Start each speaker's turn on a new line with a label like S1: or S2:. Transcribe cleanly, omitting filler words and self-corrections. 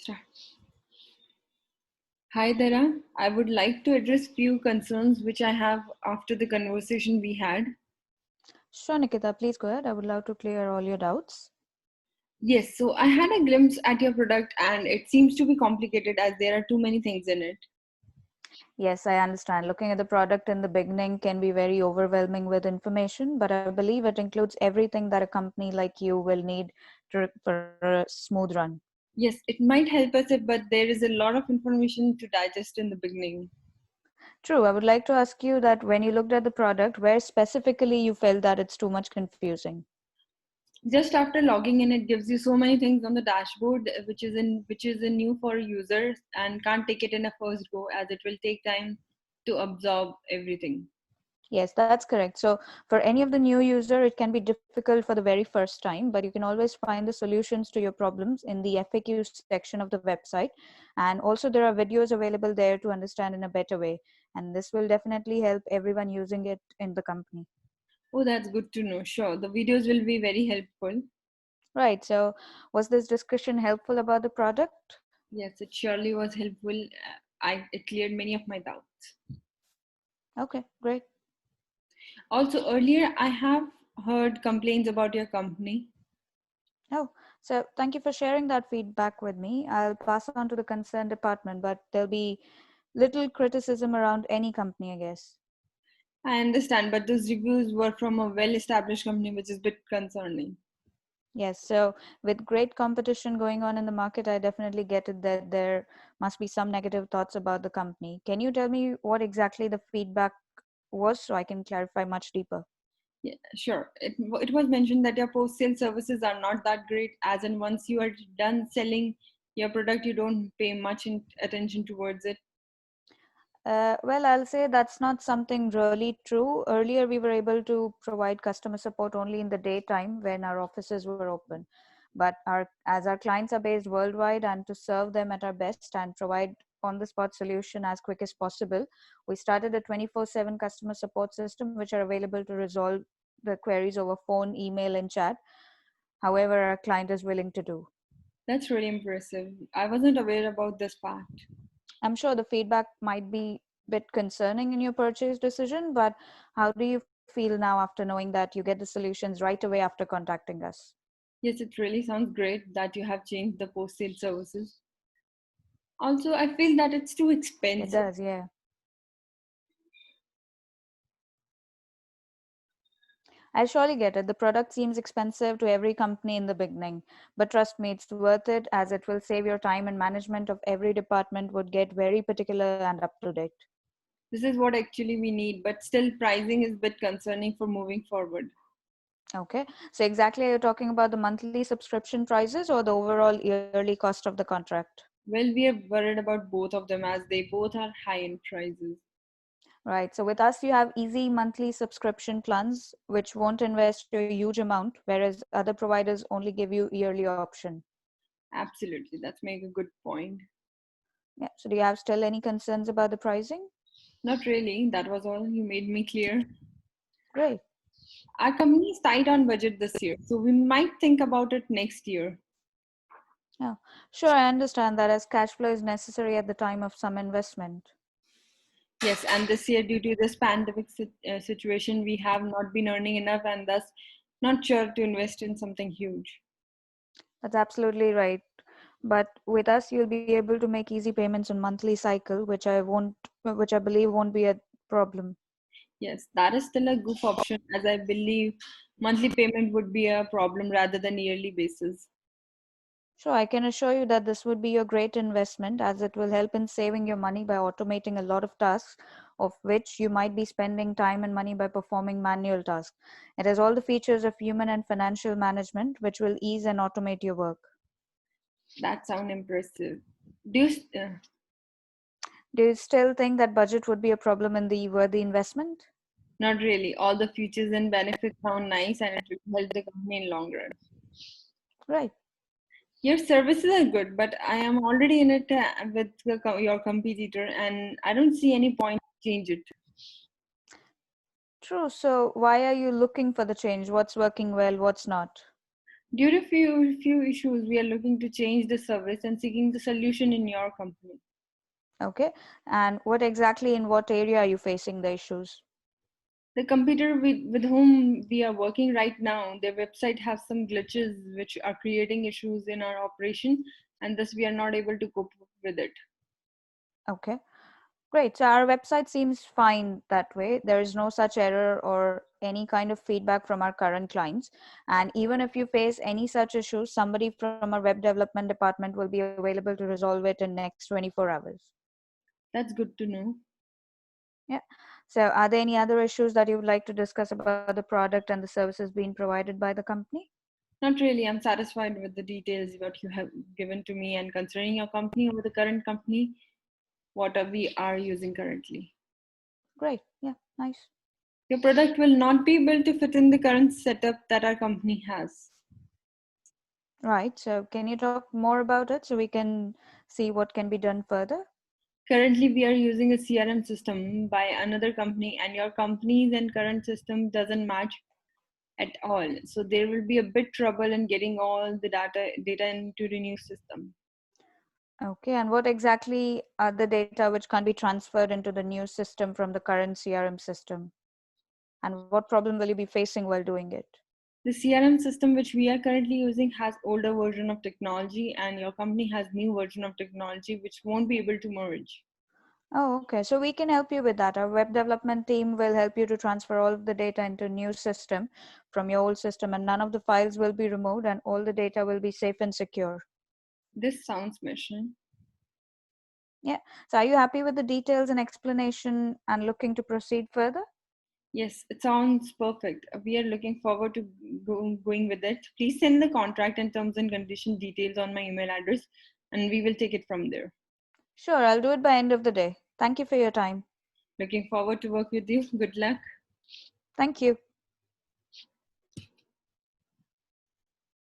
S1: Start. Hi, Dara. I would like to address few concerns which I have after the conversation we had.
S2: Sure, Nikita, please go ahead. I would love to clear all your doubts.
S1: Yes, so I had a glimpse at your product and it seems to be complicated as there are too many things in it.
S2: Yes, I understand. Looking at the product in the beginning can be very overwhelming with information, but I believe it includes everything that a company like you will need for a smooth run.
S1: Yes, it might help us, but there is a lot of information to digest in the beginning.
S2: True, I would like to ask you that when you looked at the product, where specifically you felt that it's too much confusing?
S1: Just after logging in, it gives you so many things on the dashboard, which is a new for users and can't take it in a first go as it will take time to absorb everything.
S2: Yes, that's correct. So for any of the new user, it can be difficult for the very first time, but you can always find the solutions to your problems in the FAQ section of the website. And also there are videos available there to understand in a better way. And this will definitely help everyone using it in the company.
S1: Oh, that's good to know. Sure, the videos will be very helpful.
S2: Right. So was this discussion helpful about the product?
S1: Yes, it surely was helpful. It cleared many of my doubts.
S2: Okay, great.
S1: Also, earlier I have heard complaints about your company.
S2: Oh, so thank you for sharing that feedback with me. I'll pass on to the concerned department, but there'll be little criticism around any company, I guess.
S1: I understand, but those reviews were from a well-established company, which is a bit concerning.
S2: Yes, so with great competition going on in the market, I definitely get it that there must be some negative thoughts about the company. Can you tell me what exactly the feedback was so I can clarify much deeper?
S1: Yeah, sure. It was mentioned that your post-sale services are not that great, as in once you are done selling your product, you don't pay much attention towards it.
S2: Well, I'll say that's not something really true. Earlier, we were able to provide customer support only in the daytime when our offices were open. But as our clients are based worldwide and to serve them at our best and provide on the spot solution as quick as possible, we started a 24/7 customer support system, which are available to resolve the queries over phone, email, and chat, however, our client is willing to do.
S1: That's really impressive. I wasn't aware about this part.
S2: I'm sure the feedback might be a bit concerning in your purchase decision, but how do you feel now after knowing that you get the solutions right away after contacting us?
S1: Yes, it really sounds great that you have changed the post-sale services. Also, I feel that it's too
S2: It
S1: expensive.
S2: does, yeah. I surely get it. The product seems expensive to every company in the beginning, but trust me, it's worth it as it will save your time and management of every department would get very particular and up to date.
S1: This is what actually we need, but still pricing is a bit concerning for moving forward.
S2: Okay, so exactly are you talking about the monthly subscription prices or the overall yearly cost of the contract?
S1: Well, we are worried about both of them as they both are high in prices.
S2: Right. So with us, you have easy monthly subscription plans, which won't invest a huge amount, whereas other providers only give you yearly option.
S1: Absolutely, that's make a good point.
S2: Yeah. So do you have still any concerns about the pricing?
S1: Not really, that was all. You made me clear.
S2: Great.
S1: Our company is tight on budget this year, so we might think about it next year.
S2: Yeah. Sure, I understand that as cash flow is necessary at the time of some investment.
S1: Yes, and this year, due to this pandemic situation, we have not been earning enough and thus not sure to invest in something huge.
S2: That's absolutely right. But with us, you'll be able to make easy payments on monthly cycle, which I believe won't be a problem.
S1: Yes, that is still a good option as I believe monthly payment would be a problem rather than yearly basis.
S2: Sure, I can assure you that this would be a great investment as it will help in saving your money by automating a lot of tasks, of which you might be spending time and money by performing manual tasks. It has all the features of human and financial management, which will ease and automate your work.
S1: That sound impressive. Do you,
S2: Do you still think that budget would be a problem in the worthy investment?
S1: not really. All the features and benefits sound nice and it will help the company in long run.
S2: Right.
S1: Your services are good, but I am already in it with your competitor and I don't see any point to change it.
S2: True. So, why are you looking for the change? What's working well? What's not?
S1: Due to few issues, we are looking to change the service and seeking the solution in your company.
S2: Okay. And what exactly in what area are you facing the issues?
S1: The computer with whom we are working right now, their website has some glitches which are creating issues in our operation, and thus we are not able to cope with it.
S2: Okay. Great. So our website seems fine that way. There is no such error or any kind of feedback from our current clients. And even if you face any such issues, somebody from our web development department will be available to resolve it in next 24 hours.
S1: That's good to know.
S2: Yeah. So are there any other issues that you would like to discuss about the product and the services being provided by the company?
S1: Not really. I'm satisfied with the details what you have given to me, and concerning your company over the current company, we are using currently.
S2: Great. Yeah. Nice.
S1: Your product will not be able to fit in the current setup that our company has.
S2: Right. So can you talk more about it so we can see what can be done further?
S1: Currently, we are using a CRM system by another company, and your company's and current system doesn't match at all. So there will be a bit trouble in getting all the data into the new system.
S2: Okay, and what exactly are the data which can be transferred into the new system from the current CRM system? And what problem will you be facing while doing it?
S1: The CRM system which we are currently using has older version of technology, and your company has new version of technology which won't be able to merge.
S2: Oh, okay. So we can help you with that. Our web development team will help you to transfer all of the data into a new system from your old system, and none of the files will be removed, and all the data will be safe and secure.
S1: This sounds mission.
S2: Yeah. So are you happy with the details and explanation and looking to proceed further?
S1: Yes, it sounds perfect. We are looking forward to going with it. Please send the contract and terms and condition details on my email address, and we will take it from there.
S2: Sure, I'll do it by end of the day. Thank you for your time.
S1: Looking forward to work with you. Good luck.
S2: Thank you.